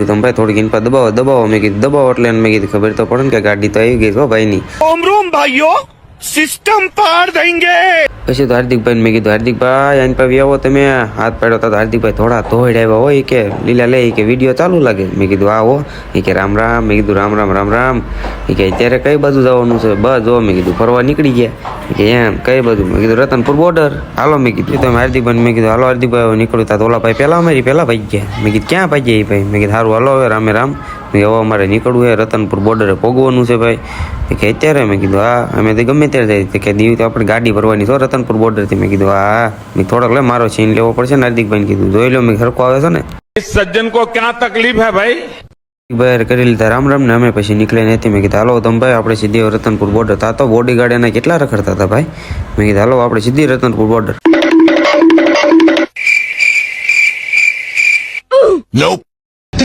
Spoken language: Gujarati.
તમે ભાઈ થોડીક ઇન્પા દબાવો મેં કીધું દબાવો એટલે મેં કીધું ખબર તો પડે ને કે ગાડી તો આવી ગઈ હો ભાઈ ની ओम रूम भाइयों सिस्टम पार देंगे। પછી તો હાર્દિકભાઈ મેં કીધું હાર્દિકભાઈ આઈન પર આવો તમે હાથ પાડ્યો તો હાર્દિકભાઈ થોડા ધોઈડ આવ્યા હોય કે લીલા લે કે વિડીયો ચાલુ લાગે મેં કીધું આવો એ કે રામ રામ મેં કીધું રામ રામ રામ રામ એ કે અત્યારે કઈ બાજુ જવાનું છે બસ જો મેં કીધું ફરવા નીકળી ગયા કે એમ કઈ બાજુ મેં કીધું રતનપુર બોર્ડર હાલો મેં કીધું તમે હાર્દિકભાઈ મેં કીધું હાલો હાર્દિકભાઈ નીકળ્યું તા ઓલા ભાઈ પેલા ભાઈ ગયા મેં કીધું ક્યાં ભાઈ ગયા ભાઈ મેં કીધું સારું હાલો હવે રામે રામ હવે અમારે નીકળવું છે રતનપુર બોર્ડરે ભોગવાનું છે ભાઈ કે અત્યારે મેં કીધું હા અમે તો ગમે ત્યારે જાય કે દીવ તો આપણે ગાડી ભરવાની છો રતનપુર બોર્ડરથી મેં કીધું હા મેં થોડોક લે મારો સીન લેવો પડશે ને હાર્દિકભાઈ કીધું જોઈ લો મેં સરખો આવે છે ને इस सज्जन को क्या तकलीफ है भाई। બહાર કરી લીધા રામ રામ ને અમે પછી નીકળે નથી મેં કીધું હાલો તમે ભાઈ આપણે સીધી રતનપુર બોર્ડર તા તો બોડીગાર્ડ એના કેટલા રખડતા હતા ભાઈ મેં કીધું હાલો આપણે સીધી રતનપુર બોર્ડર Nope.